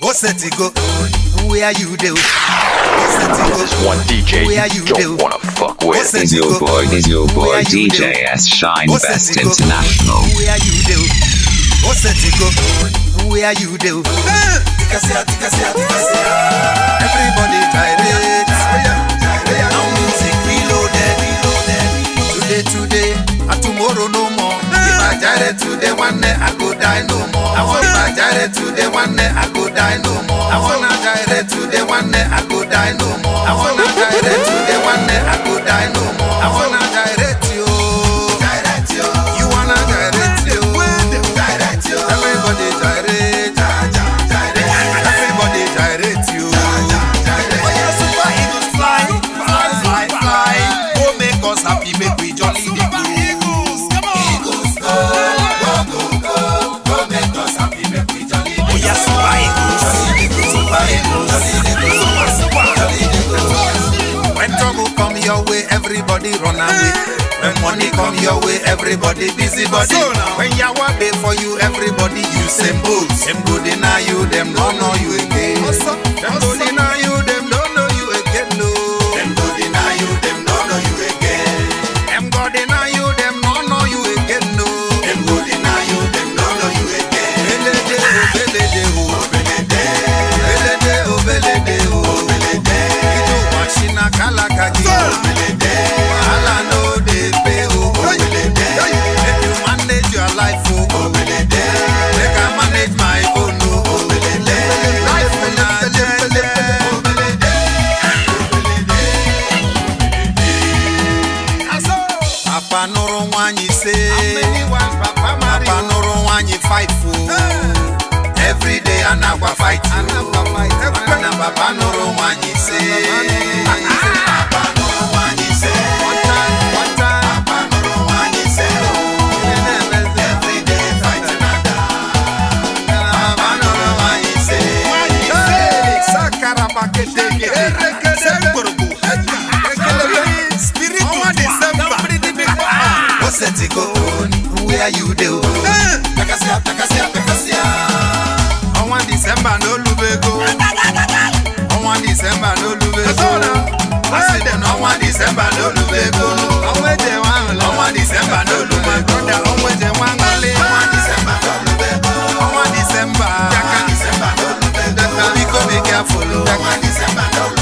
Osetigo, where you do? This is one DJ you don't wanna fuck with. Is your boy DJ S Shine Best International. Where you do? Osetigo, where you do? Everybody gyrate. Now music reloaded. Today, and tomorrow no more. If I gyrate today, one day I go die no more. If I gyrate today, one day I go die no more. I wanna gyrate today, one day I go die no more. I wanna gyrate today, one day I go die no more. I wanna gyrate you. You wanna gyrate you. Everybody gyrate. Everybody gyrate you. Oh yeah, super eagles fly. Go make us happy, make we jolly. Super eagles, come on. Eagles go make us happy, make we jolly. Oh yeah, super eagles. When trouble come your way, everybody run away. When money come your way, everybody busybody. When yawa dey for you, everybody use same boat. Them go deny you, them don't know you again. Them go deny you, them don't know you again. No. Them go deny you, them don't know you again. Them go deny you, them don't know you again. No. Them go deny you, them don't know you again. Belede, Ijo washina kala kaji. Wahala no dey pay. Make you manage your life, make I manage my own. Life na jele. Papa noro wanyi say. Papa noro wanyi fight for. Every day anagwa fight. Na papa noro wanyi say. Papa noro wanyi say. One time. Papa noro wanyi say. Every day fight another. Papa noro wanyi say. Sakara pakete. Osetigo, where you do? Takasia. On 1 December no lubego. On 1 December no lubego. I said on 1 December no lubego. On 1 December no lubego. On 1 December no lubego. On 1 December no lubego. Biko be careful.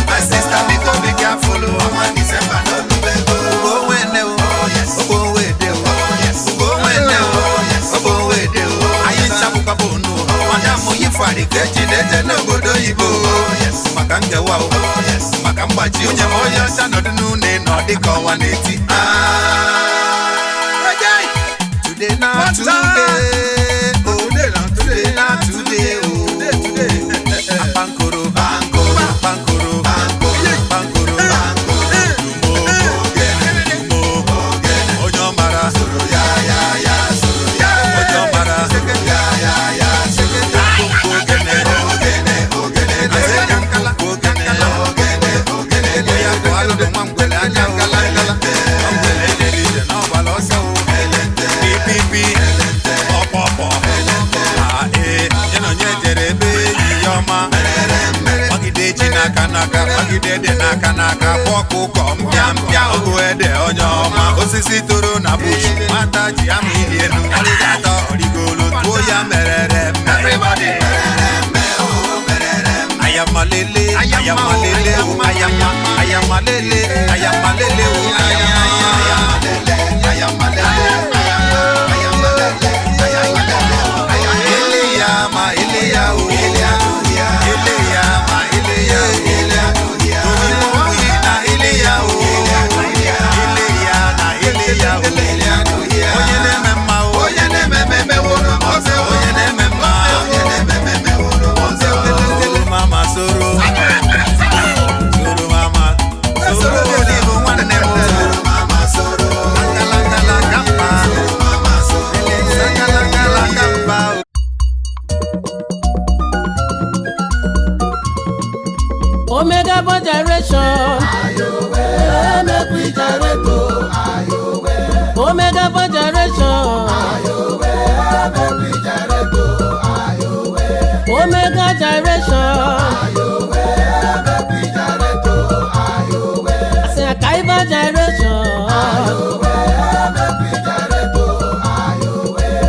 My sister, biko be careful. On 1 December no lubego. Oh when oh yes. Oh wait there. Oh yes. Oh when oh wait there. Ayi chabu kabono. Madamu yifari keji deje no godo ibo. Yes. Makange wa. Yes. Makambaji onye moya chanodu nune no diko 180. Today na today. Bankoro. Onyomara. Naka boku kom pia ogo ede onyoma osisi toro na bush mata ji ami enu alligator origolo to ya merere. Everybody ayamalele Omega for Gyration. Make we gyrate. Omega for Gyration. Make we gyrate. Omega gyration. I say a kaiva gyration.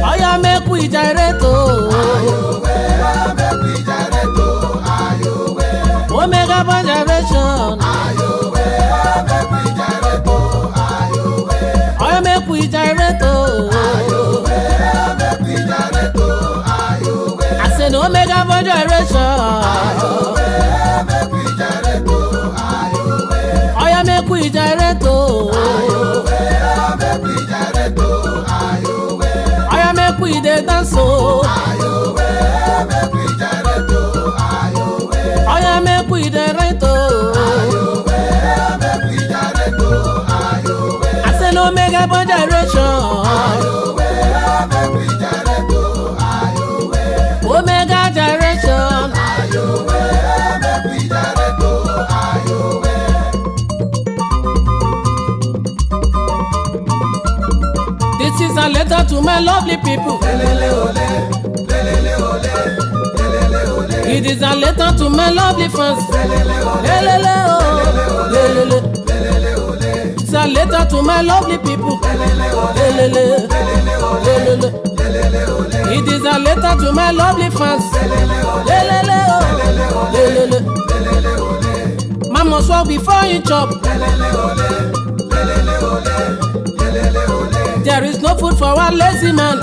Oya make we gyrate oh. Omega bond gyration. Oya make we gyrate oh. I say no omega bond gyration. Oya make we gyrate oh. Oya make we dey dance oh. Oya make we dey rent oh. I say no omega bond gyration. Omega gyration. This is a letter to my lovely people. It is a letter to my lovely fans. It's a letter to my lovely people. It is a letter to my lovely fans. Man must walk before you chop. There is no food for one lazy man.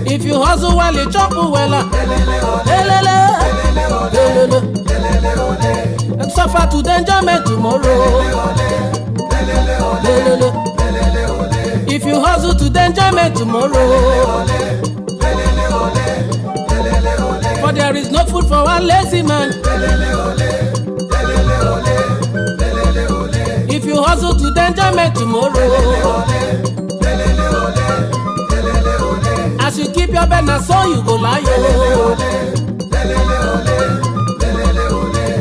If you hustle while you chop well, and suffer to the enjoyment tomorrow. If you hustle to the enjoyment tomorrow. For there is no food for one lazy man. If you hustle to the enjoyment tomorrow. As you keep your bed, now so you go lie.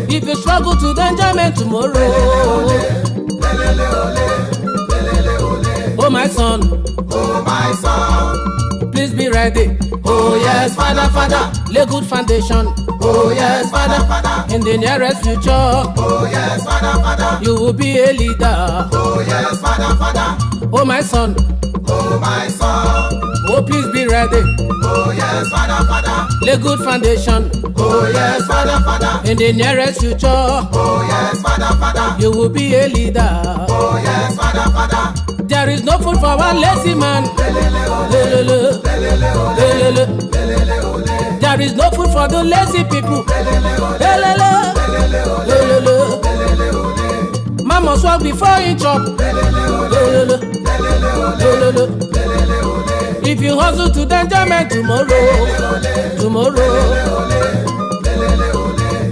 If you struggle to the enjoyment tomorrow. Oh my son, please be ready. Oh yes, Father, Father, lay good foundation. Oh yes, Father, Father, in the nearest future. Oh yes, Father, Father, you will be a leader. Oh yes, Father, Father, oh my son, oh please be ready. Oh yes, Father, Father, lay good foundation. Oh yes, Father, Father, in the nearest future. Oh yes, Father, Father, you will be a leader. Oh yes, Father, Father, there is no food for one lazy man. There is no food for the lazy people. Man must walk before he chop. If you hustle to the enjoyment tomorrow.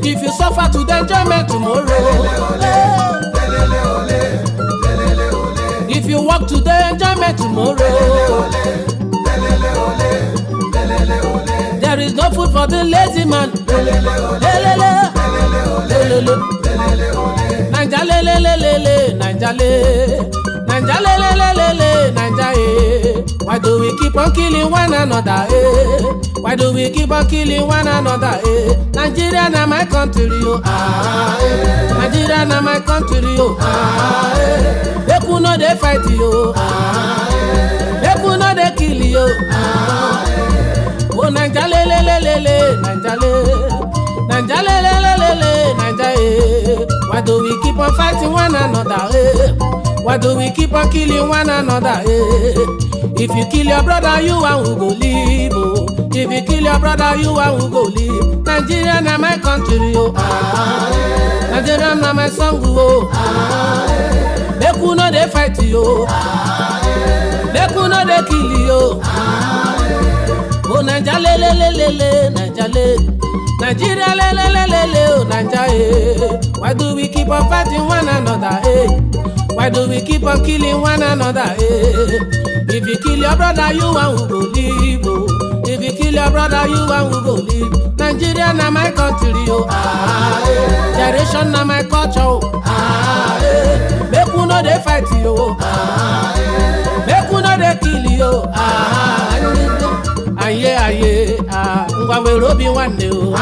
If you suffer to the enjoyment tomorrow. If you walk to the enjoyment tomorrow. There is no food for the lazy man. Nanja lelelelele, Nanja le, Nanja lelelelele, Nanja eh. Why do we keep on killing one another eh? Why do we keep on killing one another eh? Nigeria na my country oh ah eh. Nigeria na my country oh ah eh. Make we no dey fight you ah eh. Make we no dey kill you ah eh. Oh Nanja lelelelele, Nanja le. Nanja lelelelele, Nanja eh. Why do we keep on fighting one another eh? Why do we keep on killing one another eh? If you kill your brother, you and who go live oh. If you kill your brother, you and who go live. Nigeria na my country oh ah eh. Nigeria na my song oh ah eh. Make we no dey fight you ah eh. Make we no dey kill you ah eh. Oh Nanja lelelelele, Nanja le. Nigeria lelelelele oh Nanja eh. Why do we keep on fighting one another eh? Why do we keep on killing one another eh? If you kill your brother, you and who go live oh. If you kill your brother, you and who go live. Nigeria na my country oh ah eh. Gyration na my culture oh ah eh. Make we no dey fight you oh ah eh. Make we no dey kill you oh ah eh. aye ngwa were obi nwanne o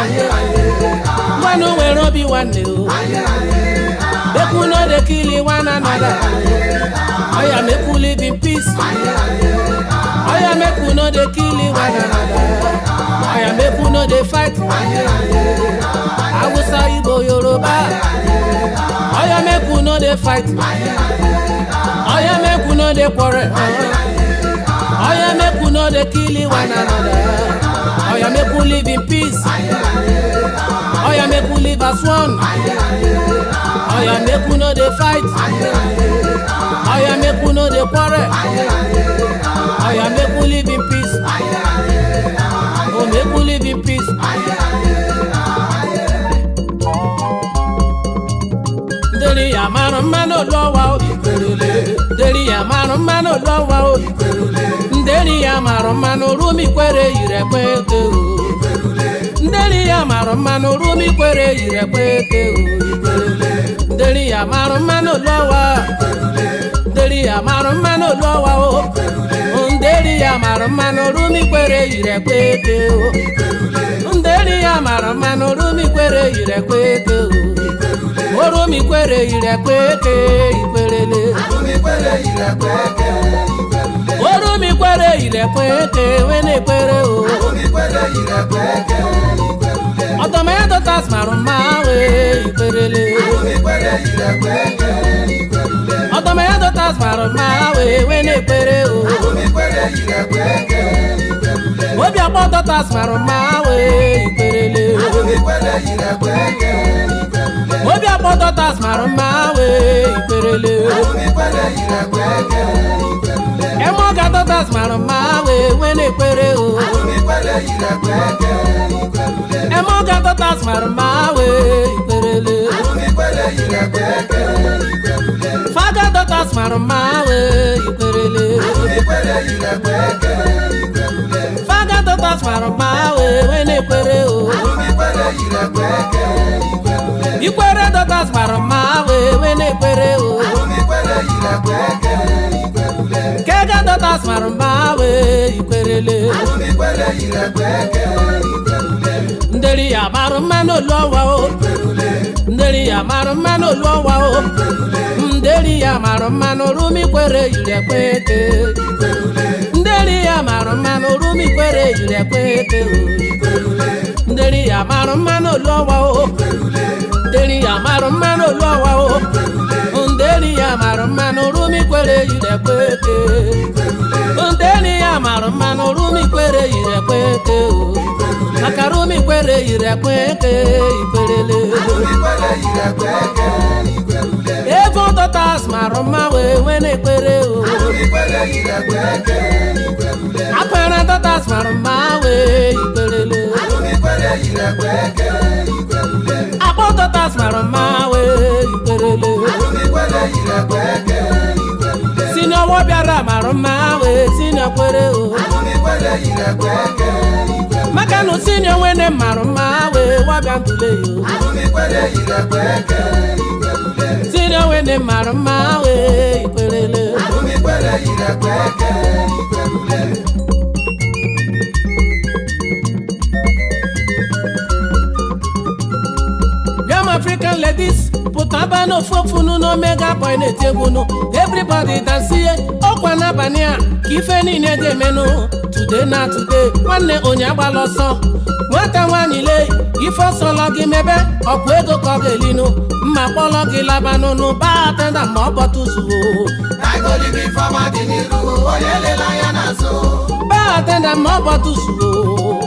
ngwanụ were obi nwanne o make we no dey kill one another oya make we live in peace oya make we no dey kill one another oya make we no dey fight Hausa Igbo Yoruba oya make we no dey fight oya make we no dey quarrel oya make we no dey kill one another oya make we live in peace oya make we live as one oya make we no dey fight oya make we no dey quarrel oya make we live in peace oh make we live in peace. Nderi ya maro mano lowa o Nderi ya maro mano lowa o Nderi ya maro mano rumi kwere irekwete o Nderi ya maro mano rumi kwere irekwete o Nderi ya maro mano lowa Nderi ya maro mano lowa o Nderi ya maro mano rumi kwere irekwete o Nderi ya maro mano rumi kwere irekwete o Orumi kwere irekwete ikwerele Orumi kwere irekwete wene kwere o Otome dotas maruma we ikwerele Otome dotas maruma we wene kwere o Obi akpo dotas maruma we ikwerele Obi akpo dotas maruma we ikwerele Emo ga dotas maruma we wene kwere o Emo ga dotas maruma we ikwerele Faga dotas maruma we ikwerele Faga dotas maruma we wene kwere o Ikwere dotas maruma we wene kwere o Kega dotas maruma we ikwerele Nderi ya maruma no lowa o Nderi ya maruma no lowa o Nderi ya maruma no rumi kwere irekwete Nderi ya maruma no rumi kwere irekwete o Nderi ya maruma no lowa o Nderi ya maruma no lowa o Nderi ya maruma no rumi kwere irekwete Nderi ya maruma no rumi kwere irekwete o Makarumi kwere irekwete ikwerele Evo dotas maruma we wene kwere o Akwere dotas maruma we ikwerele Akpo dotas maruma we ikwerele Sino wo biara maruma we sino kwere o Makanu sino wene maruma we wabantule yo Sino wene maruma we ikwerele Young African ladies put abano fofunu no mega boy netegunu everybody dance here okwana bania kifeni nede menu today na today nwanne onye agbaloso nwata nwanyile ifo solo gi mebe okwu ego ko gelinu mma kpolo gi labanunu ba atenda ma obotusu I go live before my diniru oyelela ya naso ba atenda ma obotusu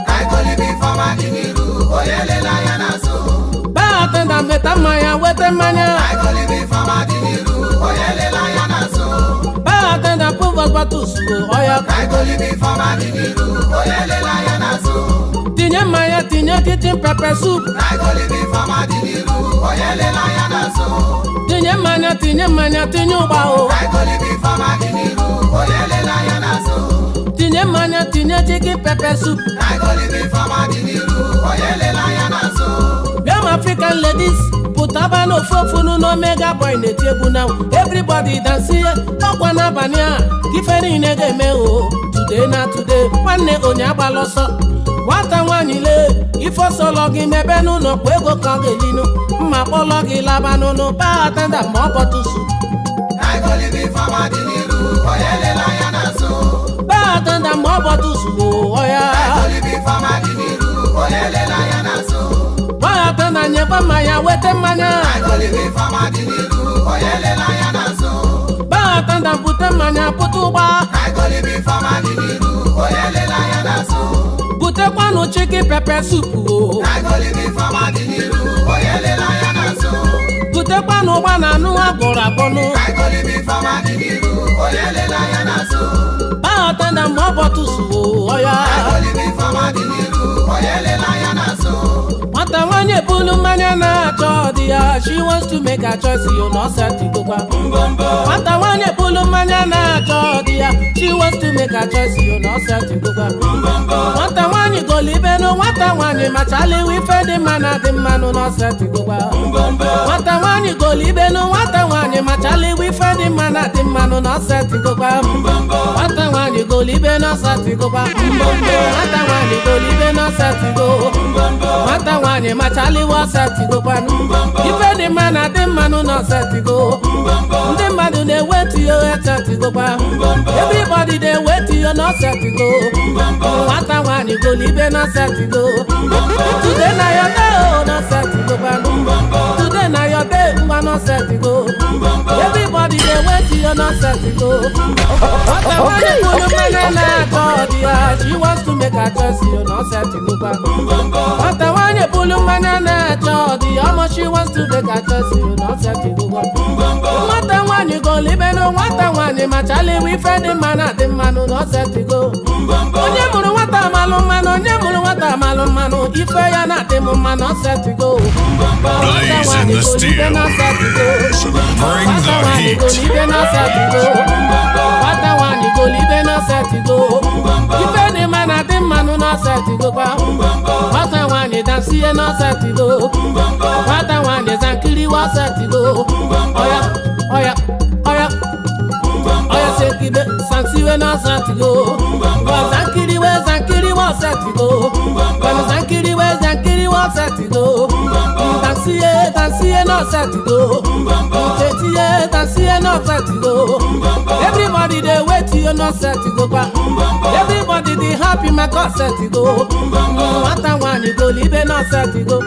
I go live before my diniru oyelela ya naso Atenda meta maya wete manya I go live before my diniru oyelela ya naso Atenda puvos batusu oya I go live before my diniru oyelela ya naso Tinye maya tinye titin pepper soup I go live before my diniru oyelela ya naso Tinye manya tinye ubao I go live before my diniru oyelela ya naso Tinye manya tinye chicken pepper soup I go live before my diniru oyelela ya naso Young African ladies put abano fofunu no mega boy netegbu now everybody dance here okwana bania kifeni nege me o today na today. Nwanne onye agbaloso. Nwata nwanyị le ife solo gị mebe n'ụlọ kwa ego ka ọ ga-elinu mma kpọlọ gị laba n'ụlọ baa atenda ma ọ bọtụsụ baa atenda ma ọ bọtụsụ ọya baa atenda nyekwa mmanya weta mmanya baa atenda bute mmanya pụta ụgba butekwanu chicken pepper soup butekwanu ụgba na anụ agwọrọ agwọnụ baa atenda ma ọ bọtụsụ ọya nwata nwanyị ebulu mmanya na-achọ di ya she wants to make a choice yo na ọsatigokwa nwata nwanyị ebulu mmanya na-achọ di ya she wants to make a choice yo na ọsatigokwa nwata nwanyị golibenu nwata nwanyị machaliwe ife dị mma na dị mmanụ na ọsatigokwa nwata nwanyị golibenu nwata nwanyị machaliwe ife dị mma na dị mmanụ na ọsatigokwa nwata nwanyị golibenu ọsatigokwa nwata nwanyị golibenu ọsatigo nwata nwanyị machaliwe ọsatigokwanụ ife dị mma na dị mmanụ na ọsatigo ndị mmadụ na-eweti ya ọsatigokwa everybody na-eweti ya na ọsatigo nwata nwanyị golibe na ọsatigo today na your day na ọsatigokwanụ today na your day ngwa na ọsatigo everybody na-eweti ya na ọsatigo nwata nwanyị bụrụ mmanya na-achọ di ya she wants to make a choice ya na ọsatigokwa nwata nwanyị bụrụ mmanya na-achọ di ya ọmọ she wants to make a choice ya na ọsatigokwa nwata nwanyị golibenu nwata nwanyị machaliwe ife dị mma na dị mmanụ na ọsatigo onye mụrụ nwata amalụ mmanụ onye mụrụ nwata amalụ mmanụ ife ya na-adị m mma na ọsatigo Blaze in the steel. Bring the heat. nwata nwanyị golibe na ọsatigo ife dị mma na dị mmanụ na ọsatigokwa nwata nwanyị dansie na ọsatigo nwata nwanyị zankiriwe ọsatigo ọya ọya ọya ọya sekibe sansiwe na ọsatigo zankiriwe ọsatigo zankiriwe ọsatigo dansie na ọsatigo dansie na ọsatigo everybody dey wait you na ọsatigokwa everybody dey happy maka ọsatigo nwata nwanyị golibe na ọsatigo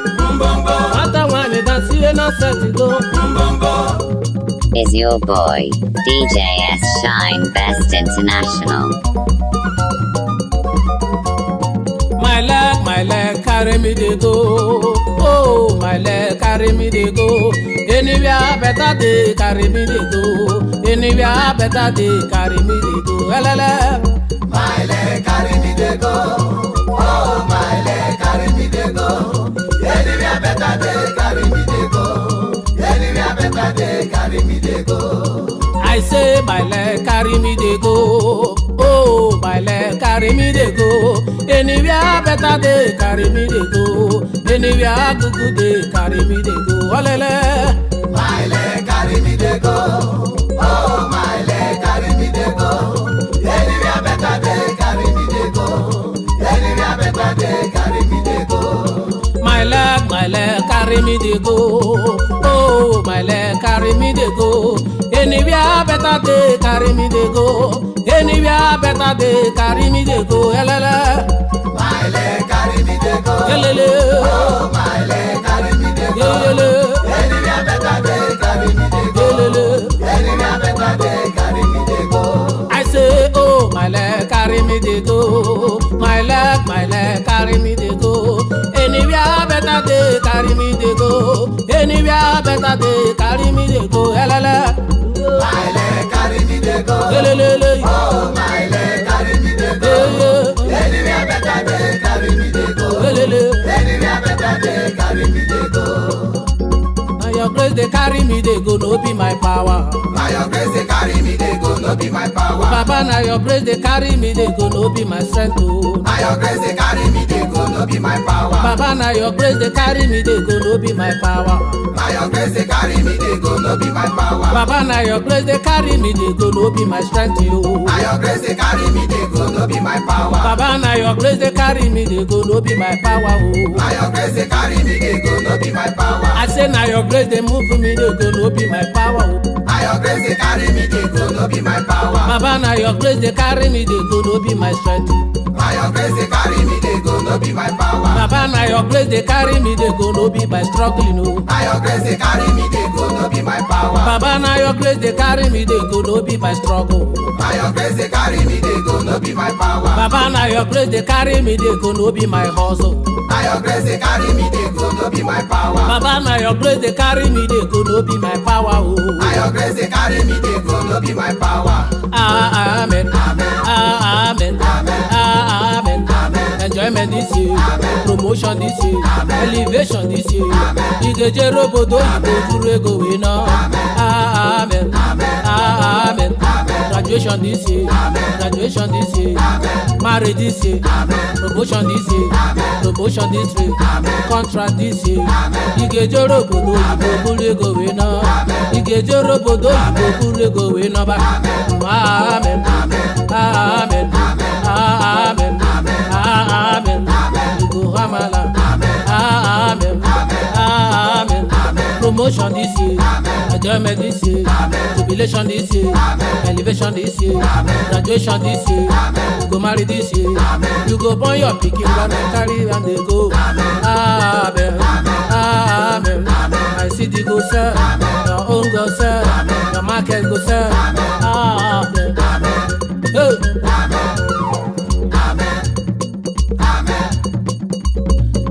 nwata nwanyị dansie na ọsatigo. Is your boy, DJ S Shine Best International. My leg, carry me dey go. Oh, my leg, carry me dey go. Anywhere better dey carry me dey go. Anywhere better dey carry me dey go. Elele. My leg carry me dey go. Oh, my leg carry me dey go. Anywhere better dey carry me dey go. Anywhere better dey carry me dey go. I say my leg carry me dey go. Oh, my leg carry me dey go. Anywhere better dey carry me dey go. Anywhere good dey carry me dey go. Olele. My leg carry me dey go. Oh, my leg carry me dey go. Anywhere better dey carry me dey go. Anywhere better dey carry me dey go. My leg carry me dey go. Oh, my leg carry me dey go. Anywhere better dey carry me dey go. Anywhere better dey carry me dey go. Elele. My leg carry me dey go. Elele. Oh, my leg carry me dey go. Elele. Anywhere better dey carry me dey go. Elele. Anywhere better dey carry me dey go. I say, oh, my leg carry me dey go. My leg carry me dey go. Anywhere better dey carry me dey go. Anywhere better dey carry me dey go. Elele. My leg carry me dey go. Elele. Oh, my leg carry me dey go. Anywhere better dey carry me dey go. Elele. Anywhere better dey carry me dey go. Now your grace dey carry me dey go, no be my power. Now your grace dey carry me dey go, no be my power. Baba, now your grace dey carry me dey go, no be my strength. Oh. Now your grace dey carry me dey go, no be my power. Baba, na your grace they carry me, they go, no be my power. Na your grace they carry me, they go, no be my power. Baba, na your grace they carry me, they go, no be my strength, yo. Na your grace they carry me, they go, no be my power. Baba, na your grace they carry me, they go, no be my power, oh. Na your grace they carry me, they go, no be my power. I say na your grace they move me, they go, no be my power, oh. Na your grace they carry me, they go, no be my power. Baba, na your grace they carry me, they go, no be my strength. Na your grace they carry me, they go, no be my power. Baba, na your grace they carry me, they go, no be my struggling, no. Na your grace they carry me, they go, no be my power. Baba, na your grace they carry me, they go, no be my struggle. Na your grace they carry me, they go, no be my power. Baba, na your grace they carry me, they go, no be my hustle. Na your grace they carry me, they go, no be my power. Baba, na your grace they carry me, they go, no be my power, oh. Na your grace they carry me, they go, no be my power. Amen. Amen. Amen. Enjoyment this year, promotion this year, elevation this year. Igeje robodo ibo turego we know. Amen. Amen. Graduation this year, graduation this year, marriage this year, promotion this year, promotion this year, contract this year. Igeje robodo ibo turego we know. Igeje robodo ibo turego we know. Amen. Amen. Amen. Amen. You go hamala. Amen. Amen. Promotion this year, enjoyment this year, jubilation this year, elevation this year, graduation this year. You go marry this year. You go born your pikin, gonna carry and they go. Amen. Amen. My city go sell, your own go sell, your market go sell. Amen. Hey.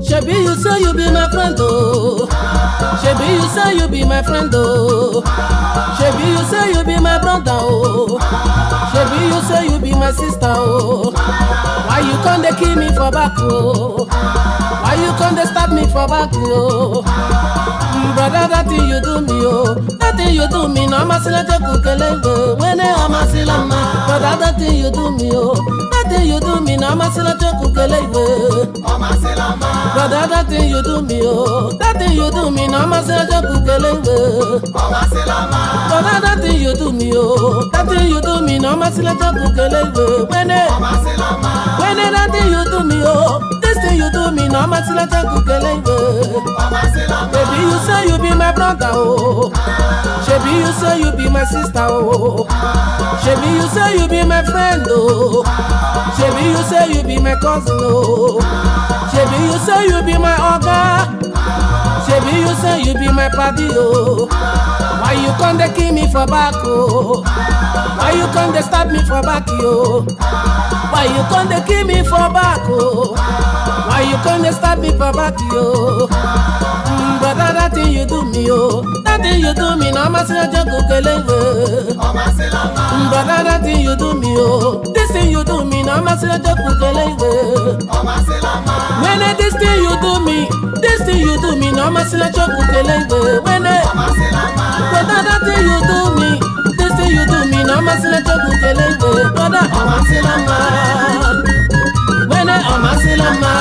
Shebi you say you be my friend, oh. Shebi you say you be my friend, oh. Shebi you say you be my brother, oh. Shebi you say you be my sister, oh. Why you come dey kill me for back, oh? Why you come dey stab me for back, oh? Brother, that thing you do me, oh. That thing you do me, no masila joku kelenge. When I masila ma, brother, that thing you do me, oh. That thing you do me, no masila joku kelenge. Brother, that thing you do me, oh. That thing you do me, no masila joku kelenge. Brother, that thing you do me, oh. That thing you do me, no masila joku kelenge. When that thing you do me, oh. This thing you do me, no masila joku kelenge. Baby, you say you be my brother, oh. Shebi you say you be my sister, oh. Shebi you say you be my friend, oh. Shebi you say you be my cousin, oh. Shebi you say you be my oga. Shebi you say you be my party, oh. Why you come dey kill me for back, oh? Why you come dey stab me for back, oh? Why you come dey kill me for back, oh? Why you come dey stab me for back, oh? Brother, that thing you do me, oh. That thing you do me, no masila joku kelenge. Brother, that thing you do me, oh. This thing you do me, no masila joku kelenge. When this thing you do me, this thing you do me, no masila joku kelenge. When brother, that thing you do me, this thing you do me, no masila joku kelenge. Brother, masila ma. When masila ma.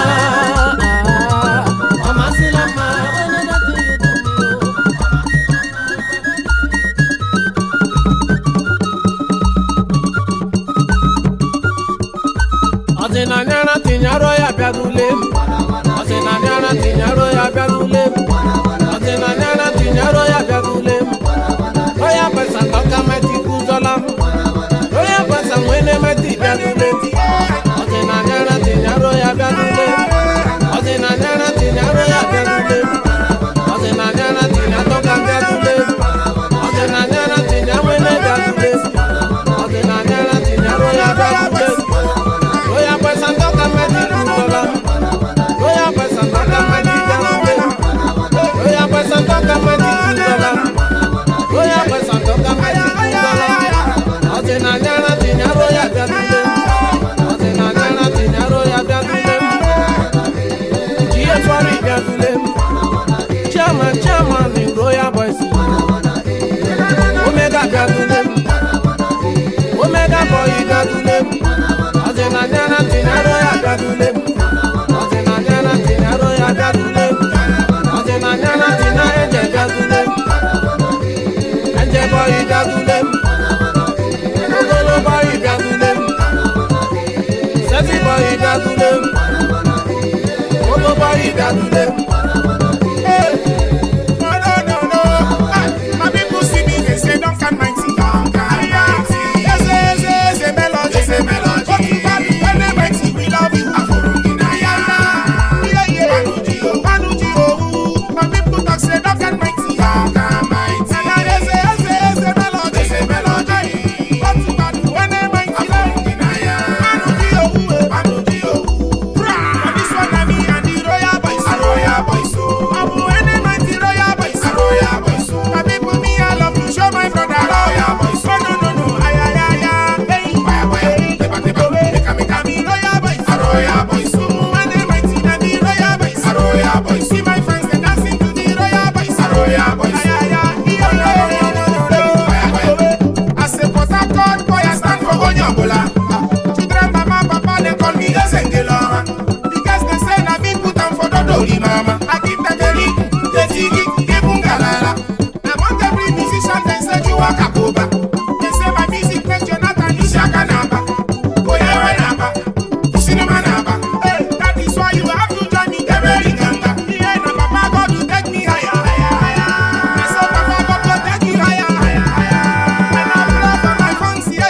Otinanyana tinyaro ya biadulem. Otinanyana tinyaro ya biadulem. Otinanyana tinyaro ya biadulem. Oya pesa toka meti kuzolam. Oya pesa mwene meti biadulem. Otinanyana tinyaro ya biadulem. Otinanyana tinyaro ya biadulem. Otinanyana tinyatoka biadulem. Otinanyana tinyamwene biadulem. Otinanyana tinyaro ya biadulem. Oya pesa toka meti kuzolam. Oya pesa toka meti biadulem. Oya pesa toka meti kuzolam. Oya pesa toka meti kuzolam. Otinanyana tinyaro ya biadulem. Otinanyana tinyaro ya biadulem. G.F.R. biadulem. Chairman in Royal Boys. Omega biadulem. Omega boy biadulem. Otinanyana tinyaro ya biadulem. Otinanyana dibia today. My people see me, they say don't can mighty. Say melody, say melody. When they mighty, we love you. My people talk say don't can mighty. Say melody, say melody. When they mighty, this one na me and the royal boys. When they mighty royal boys. My people me I love to show my brother. Royal boys. Oh no. Royal boys, when they mighty na the royal boys. See my friends they dancing to the royal boys. I say Port Harcourt boy I stand for Onyabola. Children mama papa they call me Ezengelo. The guys they say na me put am for Dodori mama. I give them the tigi, give ungalala. Among every musician they say you are Kakoba. They say my music make Jonathan Ishaka Naba. That is why you have to join me, the very ganga. Yeah, no, Papa God will take me higher. I said, Papa God will take me higher. And I'm proud for my fans, yeah.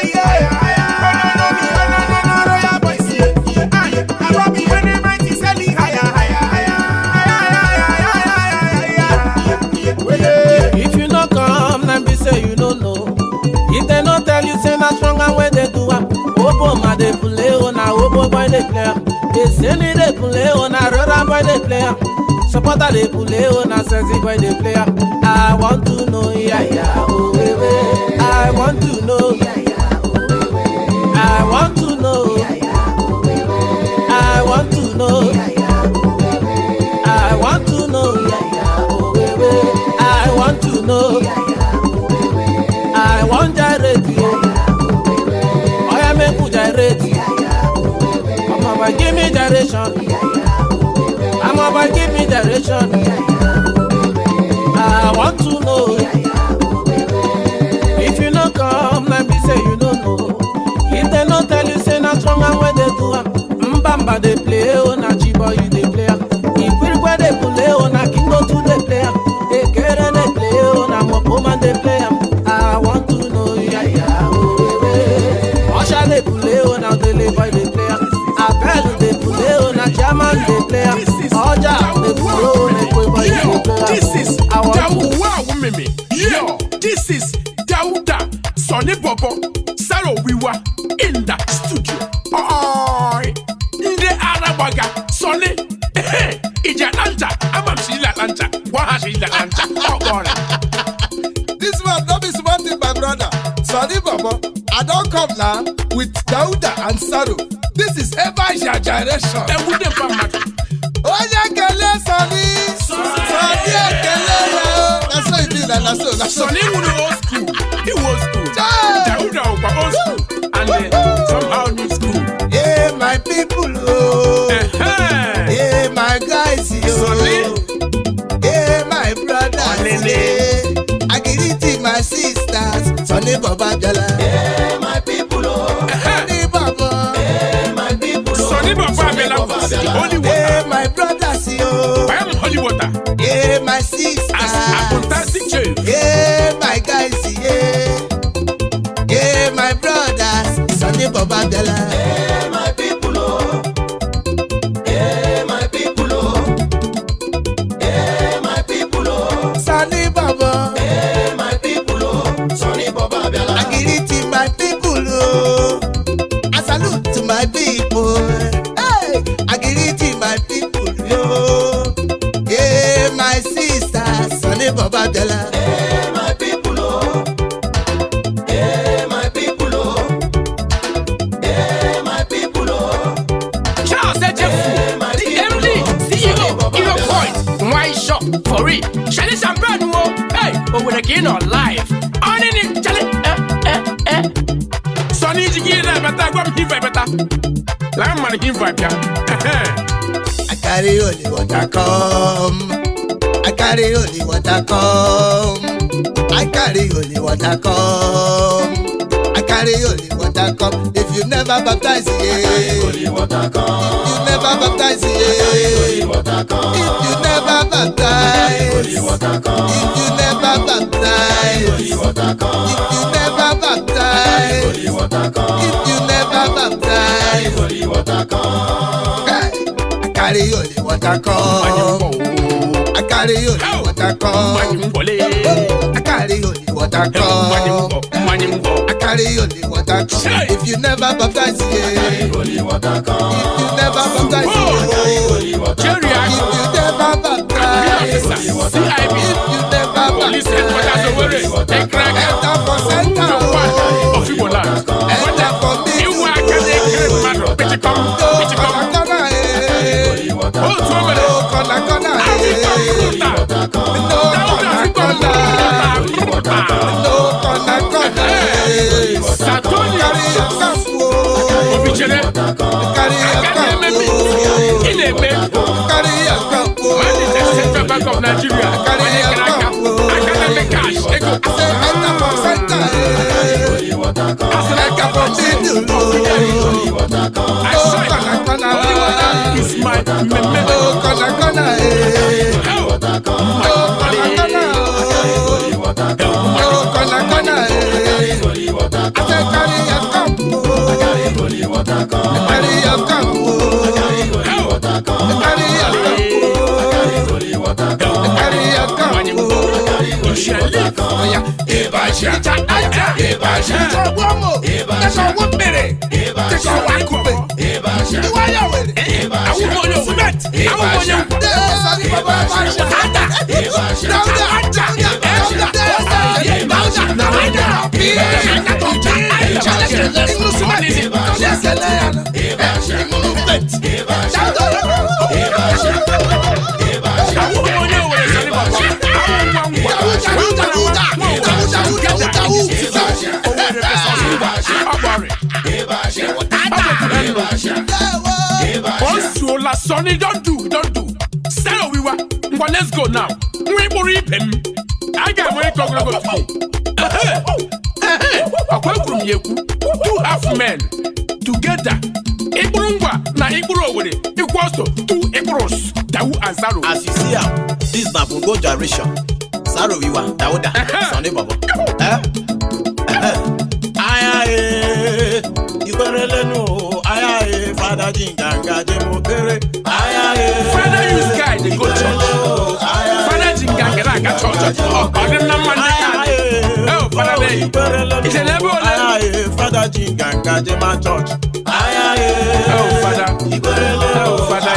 When I know me, royal boys, yeah. I rob you when they mighty selling higher. If you no come, then be say you don't know. If they no tell you, say not strong and where they do up. Obo ma de play on a obo boy they play. They say ni they play on a rora boy they play. Supporter they play on a sexy boy they play. I want to know, oh baby. I want to know, I want to know, I want to know, I want to know, oh baby. I want to know, I want Gyration. Make you gyrate. I'm about give me gyration. I'm about give me gyration. I want to know. If you no come, let me say you don't know. If they no tell you say not strong and where they do Mbamba they play on a chiba you they play. If we where they play on a Kingo to they play. They get and they play on a Mopoma they play. I want to know, Osha they play on a Dele boy they play. Abel they play on a German they play. Oja they play on a boy they play. This is Dawuwa Mimi. Yo, this is Dawuda Sonny Bobo Saro Wiwa in the studio. Nde Arabaga Sonny. Ija Lanta. I'm Sheila Lanta. Sheila Lanta. Oh God. This one don't be smarting my brother. Sonny Bobo. I don't come now with Dauda and Saru. This is Evaja Gyration. Oya kele Sonny. Sonny kele yo. That's how it is. That's so. Sonny was old school. He was school. Dauda was old school. And somehow new school. Yeah, my people. Oh. Yeah, my guys. Sonny. Yeah, my brothers. I give it to my sisters. Sonny Baba Jala. Yeah, my people, oh. Sonny Baba. Yeah, my people, oh. Sonny Baba Bella. Holy water. Yeah, my brothers, yo. I am holy water. Yeah, my sisters. As a fantastic chef. Yeah, my guys, yeah. Yeah, my brothers. Sonny Baba Jala. Yeah, my people, oh. Yeah, my people, oh. Yeah, my people, oh. Sonny Baba. Yeah, my people, oh. Sonny Baba Bella. I give it to my people, oh. I salute to my people. Hey, I give it to my people, yo. Yeah, my sisters, Sonny Baba Della. Yeah, my people, oh. Yeah, my people, oh. Yeah, my people, oh. Charles Ejefu, the MD, CEO, Hero Point, Wine Shop, for it. Shall some brand new, hey, over the game on live. On in it, Charlie, Sonny, you get that, but I got him better. Lamb man, him vibe, I carry only what I come. I carry only what I come. I carry only what I come. I carry only what I come. If you never baptize, yeah. Holy water come. You never baptize, yeah. Holy water If you never baptize, if you never baptize, if you never baptize, if you never baptize, I carry holy water come. I carry holy water come. I carry holy water come. I carry holy water come. If you never baptize, if you never baptize, if you never baptize, if you never baptize, enter for center, enter for me. Bank of Nigeria. I can't make cash. Sonny, don't do. Say we were. Well, let's go now. We will reap him. I got where to go. Apart from you, 2 half men together. Ibrungwa na Ibro with it equals to 2 Ibros. Tau and Saru. As you see, this na Bongo Gyration. Saru we want Dauda. Sonny Baba. Aye. You better know. Aye. Father Jinganga Jemo Pere. Aye. Father use guy they go church. Father Jinganga got church. Oh, Father Day. It's a level. Aye. Father Jinganga Jema church. Aye. Oh, Father. Oh, Father.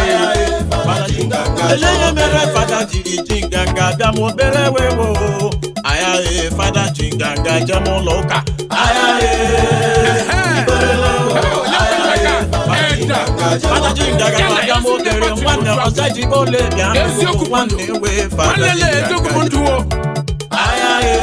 Father Jinganga. Eleye mere Father Jinganga Jemo Pere wewo. Aye. Father Jinganga Jemo Loka. Aye. Father Jinganga Jemo Pere one osaji bole bia. One we Father Jinganga. Aye.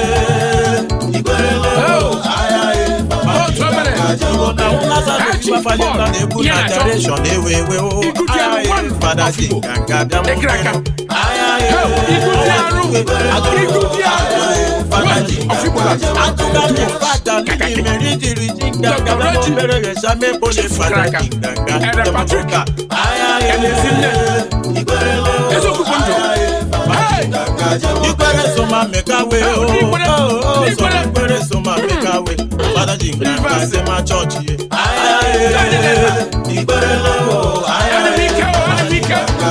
Father Jinganga Jema church ye.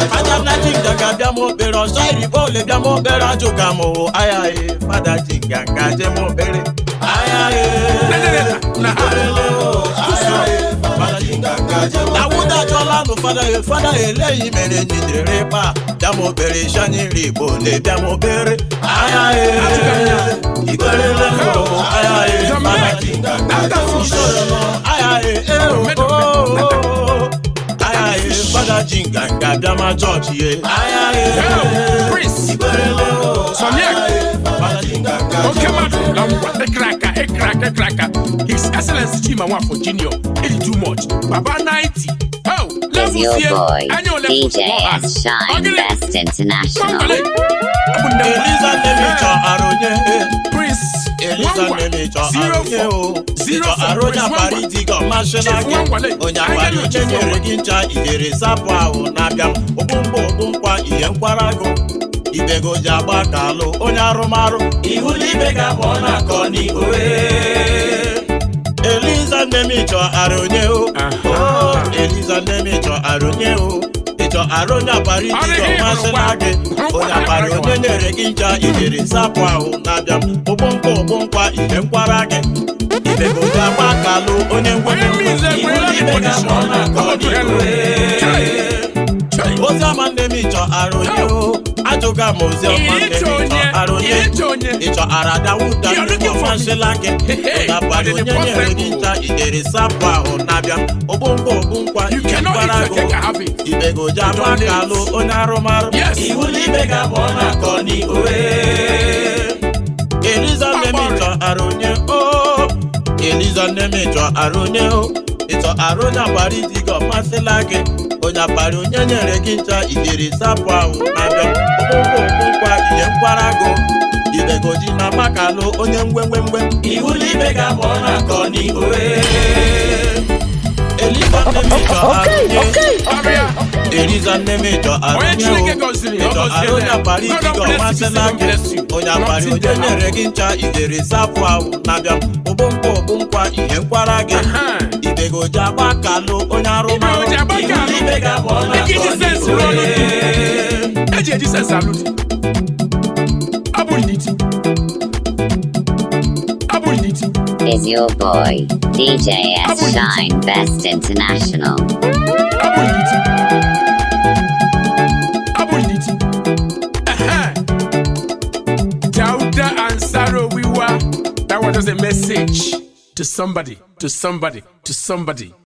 Father Jinganga Jemo Pere Osairi bole Jemo Pere Ajogamo. Aye. Father Jinganga Jemo Pere. Aye. Dawuda Jola no Father Eleyi mere nyidere pa. Jemo Pere Shani Ribo le Jemo Pere. Aye. Father Jinganga Jema church ye. Prince. Okay, man. Cracker. His Excellency Chima one for Junior. It's too much. Baba 90. Oh, Is your boy DJ S Shine Best International. Prince Eliza Nemicho Arunye Icho Aronya Paritigo Mashenage Onyapari Ochenyere Gincha Ijere Sapo ahụ na-abịa Ogbumkwa ihe nkwarago Ibego ji agba kalụ onye arụmarụ Ihụla ibe ga-abụ ọ na-akọ n'igwe Eliza Nemicho Arunye Eliza Nemicho Arunye Icho Aronya Paritigo Mashenage Onyapari Ochenyere Gincha Ijere Sapo ahụ na-abịa Ogbumkwa ihe nkwarago Ibego ji agba kalụ onye Oziọma Nemicho Arunye Ajụga m Oziọma Nemicho Arunye Ịchọ Aradawuda Nnukwu Mashelake Ụnapari onye nyere gị ncha Ijere Sapo ahụ na-abịa Ogbumkwa ihe nkwarago Ibego ji agba kalụ onye arụmarụ Ihụla ibe ga-abụ ọ na-akọ n'igwe Eliza Nemicho Arunye Eliza Nemicho Arunye Ịchọ Aronya Paritigo Mashelake Onyapari onye nyere gị ncha Ijere Sapo ahụ na-abịa Ogbumkwa ihe nkwarago Ibego ji na makalụ onye ngwengwengwe Ihụla ibe ga-abụ ọ na-akọ n'igwe Eliza Nemicho Arunye Eliza Nemicho Arunye Ịchọ Aronya Paritigo Mashelake Onyapari onye nyere gị ncha Ijere Sapo ahụ na-abịa Ogbumkwa ihe nkwarago Ibego ji agba kalụ onye arụmarụ Ihụla ibe ga-abụ ọ na-akọ n'igwe Is your boy, DJ S Shine Best International. Dauda and Saro Wiwa. That was just a message to somebody.